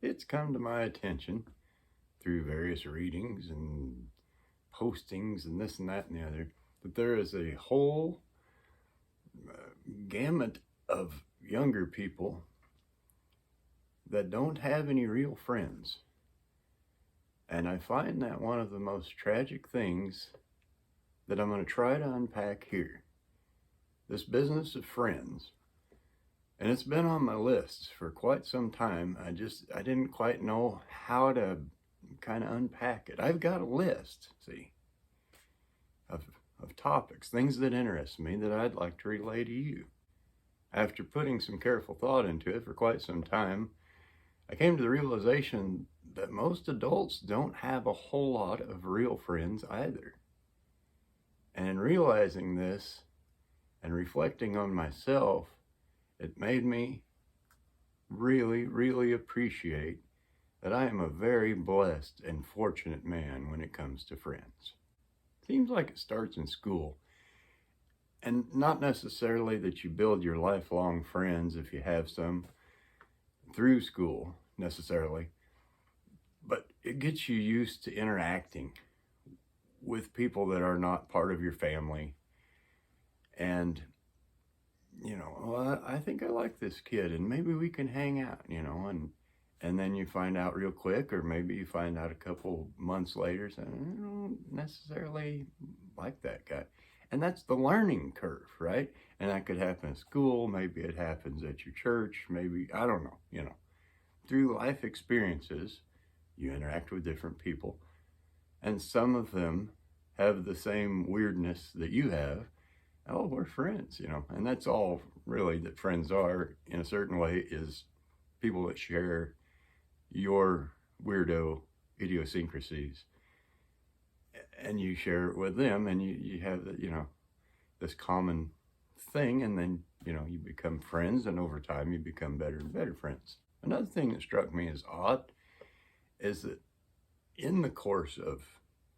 it's come to my attention through various readings and postings and this and that and the other that there is a whole gamut of younger people that don't have any real friends. And I find that one of the most tragic things that I'm going to try to unpack here. This business of friends. And it's been on my list for quite some time. I didn't quite know how to kind of unpack it. I've got a list, see, of topics, things that interest me that I'd like to relay to you. After putting some careful thought into it for quite some time, I came to the realization that most adults don't have a whole lot of real friends either. And in realizing this and reflecting on myself, it made me really, really appreciate that I am a very blessed and fortunate man when it comes to friends. Seems like it starts in school. And not necessarily that you build your lifelong friends if you have some through school necessarily, but it gets you used to interacting with people that are not part of your family. And well, I think I like this kid and maybe we can hang out, and then you find out real quick, or maybe you find out a couple months later, saying, I don't necessarily like that guy. And that's the learning curve, right? And that could happen at school, maybe it happens at your church, maybe, I don't know, Through life experiences, you interact with different people, and some of them have the same weirdness that you have. Oh, we're friends, and that's all really that friends are in a certain way, is people that share your weirdo idiosyncrasies, and you share it with them, and you have this common thing, and then you become friends, and over time you become better and better friends. Another thing that struck me as odd is that in the course of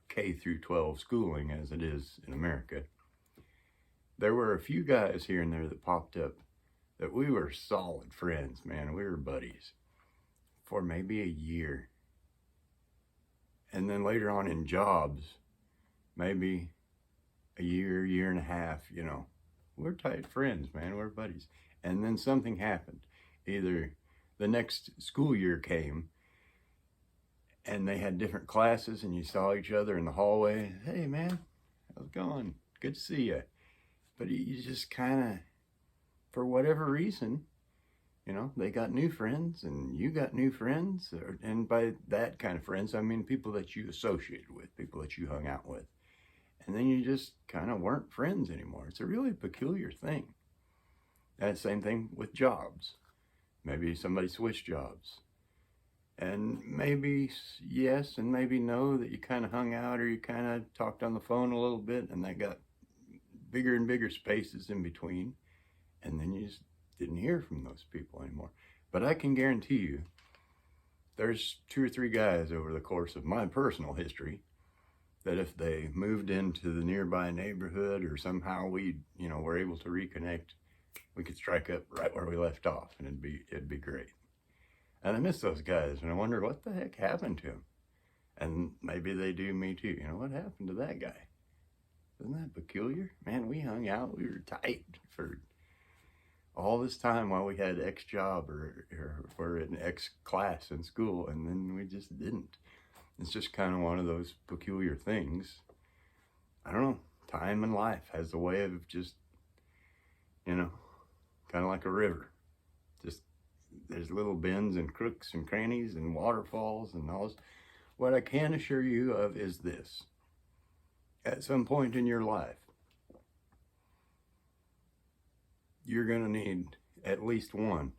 K through 12 schooling, as it is in America, there were a few guys here and there that popped up that we were solid friends, man. We were buddies for maybe a year. And then later on in jobs, maybe a year and a half, we're tight friends, man. We're buddies. And then something happened. Either the next school year came and they had different classes and you saw each other in the hallway. Hey, man, how's it going? Good to see you. But you just kind of, for whatever reason, they got new friends and you got new friends. And by that kind of friends, I mean people that you associated with, people that you hung out with. And then you just kind of weren't friends anymore. It's a really peculiar thing. And same thing with jobs. Maybe somebody switched jobs. And maybe yes and maybe no, that you kind of hung out or you kind of talked on the phone a little bit, and that got bigger and bigger spaces in between, and then you just didn't hear from those people anymore. But I can guarantee you there's 2 or 3 guys over the course of my personal history that if they moved into the nearby neighborhood or somehow we were able to reconnect, we could strike up right where we left off, and it'd be great. And I miss those guys, and I wonder what the heck happened to them. And maybe they do me too. What happened to that guy? Isn't that peculiar? Man, we hung out, we were tight for all this time while we had X job or were in X class in school, and then we just didn't. It's just kind of one of those peculiar things. I don't know, time and life has a way of just, kind of like a river. Just, there's little bends and crooks and crannies and waterfalls and all this. What I can assure you of is this. At some point in your life, you're going to need at least one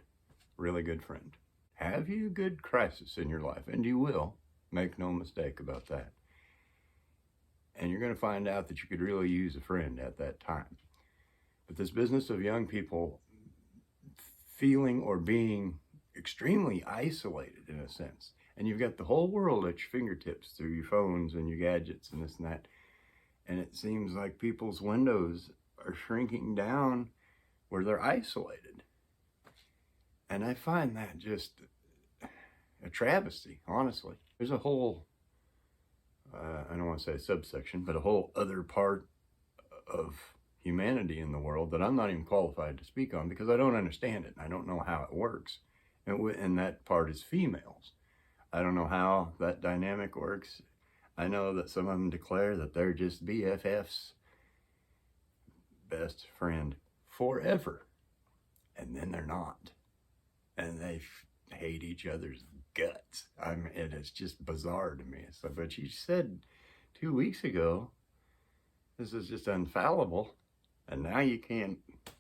really good friend. Have you a good crisis in your life? And you will. Make no mistake about that. And you're going to find out that you could really use a friend at that time. But this business of young people feeling or being extremely isolated in a sense, and you've got the whole world at your fingertips through your phones and your gadgets and this and that, and it seems like people's windows are shrinking down where they're isolated. And I find that just a travesty, honestly. There's a whole, I don't want to say subsection, but a whole other part of humanity in the world that I'm not even qualified to speak on because I don't understand it. I don't know how it works. And that part is females. I don't know how that dynamic works. I know that some of them declare that they're just BFFs, best friend forever. And then they're not. And they hate each other's guts. It is just bizarre to me. So, but you said 2 weeks ago, this is just infallible. And now you can't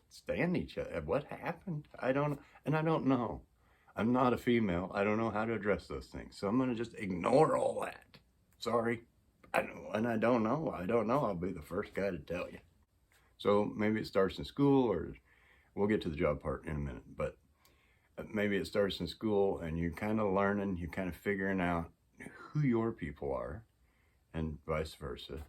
stand each other. What happened? I don't know. I'm not a female. I don't know how to address those things. So I'm going to just ignore all that. Sorry. I don't know. I'll be the first guy to tell you. So maybe it starts in school, or we'll get to the job part in a minute. But maybe it starts in school and you're kind of learning, you're kind of figuring out who your people are and vice versa.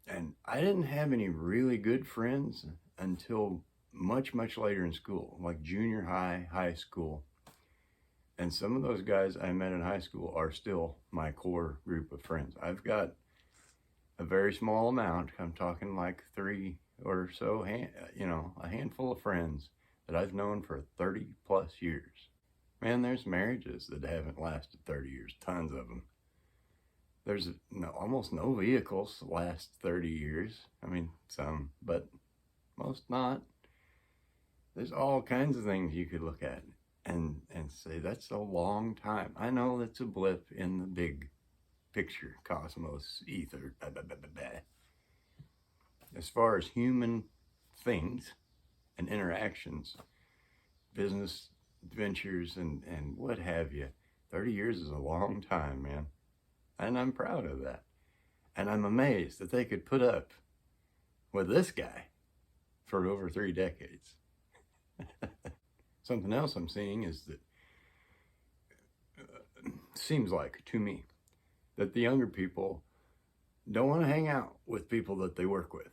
And I didn't have any really good friends until much, much later in school, like junior high, high school. And some of those guys I met in high school are still my core group of friends. I've got a very small amount. I'm talking like 3 or so, a handful of friends that I've known for 30 plus years. Man, there's marriages that haven't lasted 30 years, tons of them. There's almost no vehicles last 30 years. I mean, some, but most not. There's all kinds of things you could look at and say, that's a long time. I know that's a blip in the big picture, cosmos, ether, blah, blah, blah, blah, blah. As far as human things and interactions, business ventures and what have you, 30 years is a long time, man. And I'm proud of that. And I'm amazed that they could put up with this guy for over 3 decades. Something else I'm seeing is that, seems like to me, that the younger people don't want to hang out with people that they work with.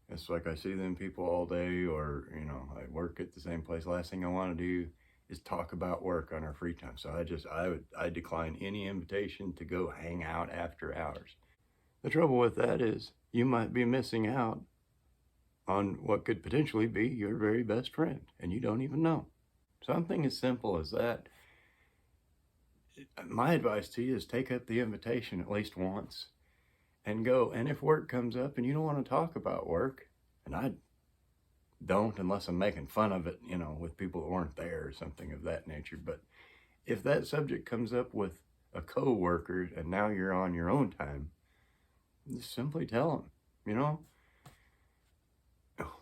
It's like I see them people all day, or, I work at the same place. Last thing I want to do is talk about work on our free time. So I decline any invitation to go hang out after hours. The trouble with that is you might be missing out on what could potentially be your very best friend, and you don't even know. Something as simple as that. My advice to you is take up the invitation at least once and go. And if work comes up and you don't want to talk about work, and I don't unless I'm making fun of it, with people that weren't there or something of that nature. But if that subject comes up with a co-worker and now you're on your own time, just simply tell them,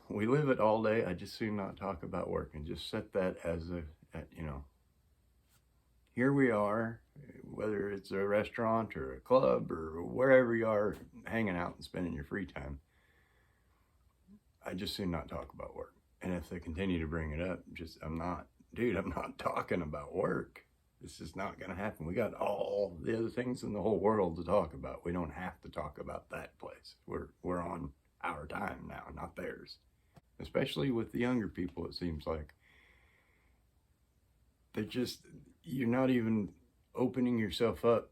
we live it all day. I just soon not talk about work, and just set that as here we are, whether it's a restaurant or a club or wherever you are hanging out and spending your free time. I just soon not talk about work. And if they continue to bring it up, I'm not talking about work. This is not going to happen. We got all the other things in the whole world to talk about. We don't have to talk about that place. We're on our time now, not theirs. Especially with the younger people, it seems like. You're not even opening yourself up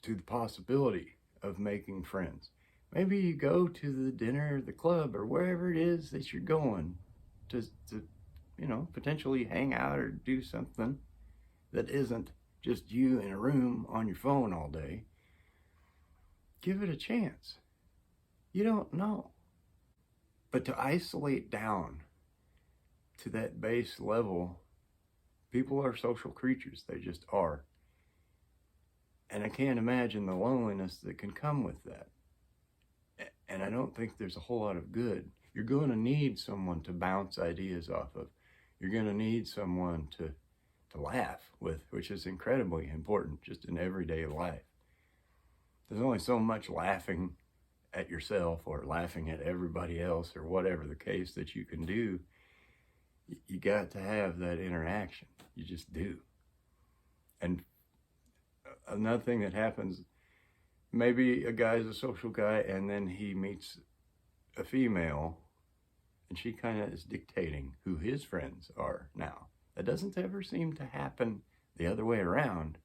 to the possibility of making friends. Maybe you go to the dinner or the club or wherever it is that you're going to potentially hang out or do something that isn't just you in a room on your phone all day. Give it a chance. You don't know. But to isolate down to that base level, people are social creatures. They just are. And I can't imagine the loneliness that can come with that. And I don't think there's a whole lot of good. You're going to need someone to bounce ideas off of. You're going to need someone to laugh with, which is incredibly important just in everyday life. There's only so much laughing at yourself or laughing at everybody else or whatever the case that you can do. You got to have that interaction. You just do. And another thing that happens, maybe a guy's a social guy and then he meets a female and she kind of is dictating who his friends are now. That doesn't ever seem to happen the other way around,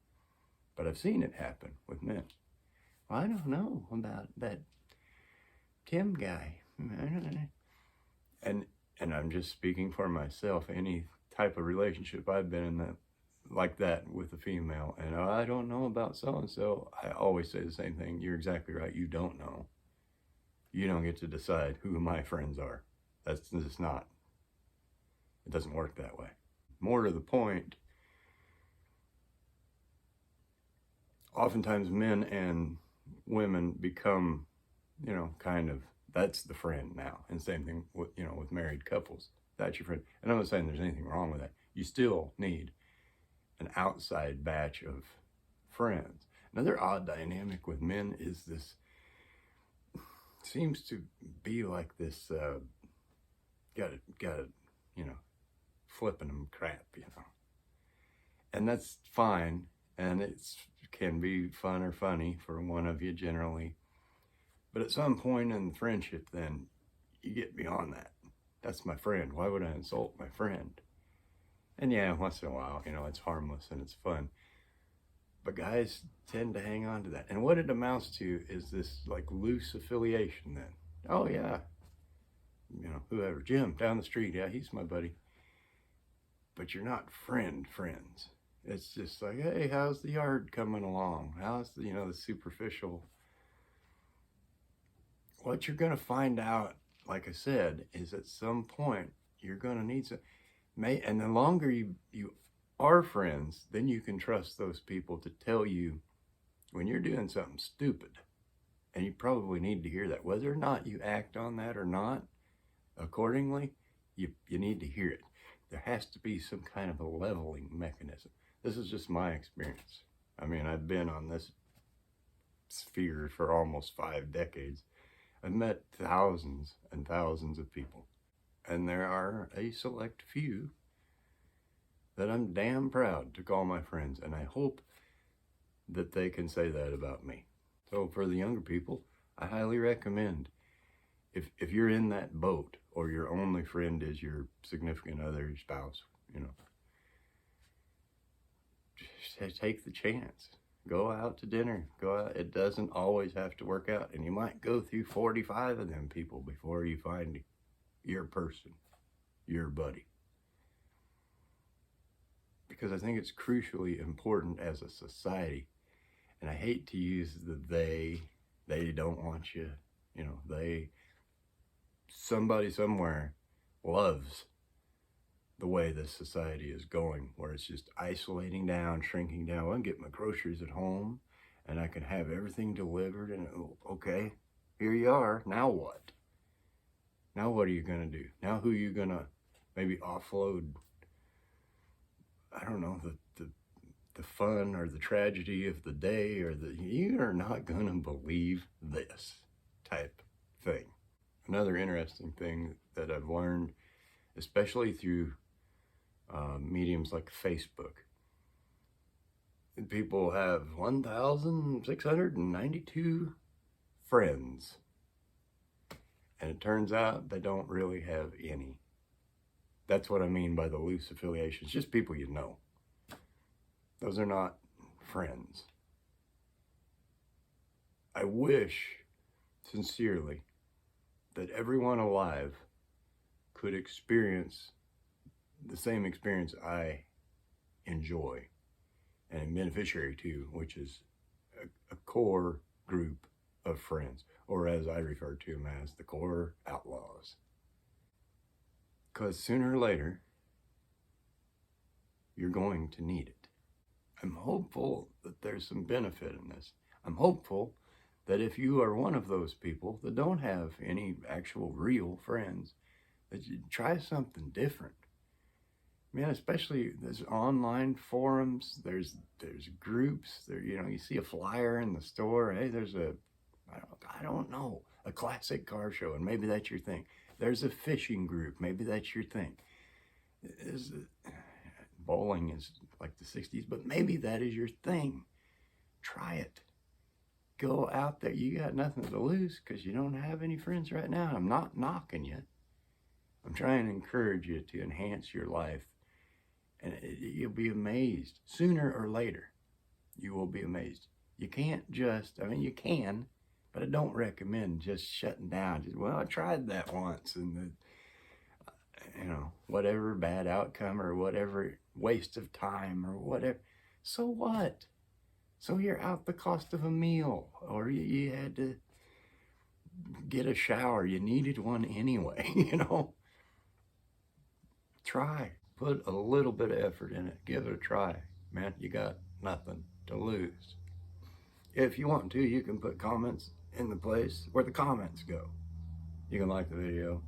but I've seen it happen with men. Well, I don't know about that Tim guy. And I'm just speaking for myself. Any type of relationship I've been in that like that with a female, and I don't know about so and so, I always say the same thing. You're exactly right. You don't know. You don't get to decide who my friends are. That's just not. It doesn't work that way. More to the point, oftentimes men and women become, kind of, that's the friend now. And same thing with, with married couples. That's your friend. And I'm not saying there's anything wrong with that. You still need an outside batch of friends. Another odd dynamic with men is this, seems to be like this, gotta, flipping them crap, And that's fine. And it can be fun or funny for one of you generally. But at some point in the friendship, then you get beyond that. That's my friend. Why would I insult my friend? And yeah, once in a while, it's harmless and it's fun. But guys tend to hang on to that. And what it amounts to is this like loose affiliation then. Oh yeah, whoever, Jim down the street, yeah, he's my buddy. But you're not friends. It's just like, hey, how's the yard coming along? How's the, the superficial. What you're gonna find out, like I said, is at some point you're gonna need some, and the longer you are friends, then you can trust those people to tell you when you're doing something stupid. And you probably need to hear that. Whether or not you act on that or not, accordingly, you need to hear it. There has to be some kind of a leveling mechanism. This is just my experience. I mean, I've been on this sphere for almost 5 decades. I've met thousands and thousands of people. And there are a select few that I'm damn proud to call my friends. And I hope that they can say that about me. So for the younger people, I highly recommend, if you're in that boat or your only friend is your significant other, your spouse, just take the chance. Go out to dinner. Go out. It doesn't always have to work out. And you might go through 45 of them people before you find your person, your buddy. Because I think it's crucially important as a society. And I hate to use the they don't want you, somebody somewhere loves the way this society is going, where it's just isolating down, shrinking down. Well, I can get my groceries at home and I can have everything delivered and okay, here you are. Now what? Now what are you gonna do? Now who are you gonna maybe offload, I don't know, the fun or the tragedy of the day, or you are not gonna believe this type thing. Another interesting thing that I've learned, especially through mediums like Facebook, people have 1,692 friends, and it turns out they don't really have any. That's what I mean by the loose affiliations, just people you know. Those are not friends. I wish, sincerely, that everyone alive could experience the same experience I enjoy and am beneficiary to, which is a core group of friends, or as I refer to them as, the core outlaws. Because sooner or later, you're going to need it. I'm hopeful that there's some benefit in this. I'm hopeful that if you are one of those people that don't have any actual real friends, that you try something different. Man, especially there's online forums, there's groups, you see a flyer in the store, hey, there's I don't know, a classic car show, and maybe that's your thing. There's a fishing group, maybe that's your thing. Bowling is like the 60s, but maybe that is your thing. Try it. Go out there. You got nothing to lose because you don't have any friends right now. I'm not knocking you. I'm trying to encourage you to enhance your life And you'll be amazed. Sooner or later, you will be amazed. You can't just, I mean, you can, but I don't recommend just shutting down. Just, well, I tried that once, and whatever bad outcome or whatever waste of time or whatever. So what? So you're out the cost of a meal, or you had to get a shower. You needed one anyway, Try. Put a little bit of effort in it. Give it a try. Man, you got nothing to lose. If you want to, you can put comments in the place where the comments go. You can like the video.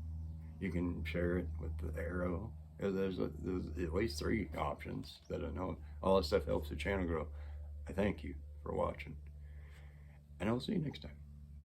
You can share it with the arrow. There's at least 3 options that I know. All that stuff helps the channel grow. I thank you for watching. And I'll see you next time.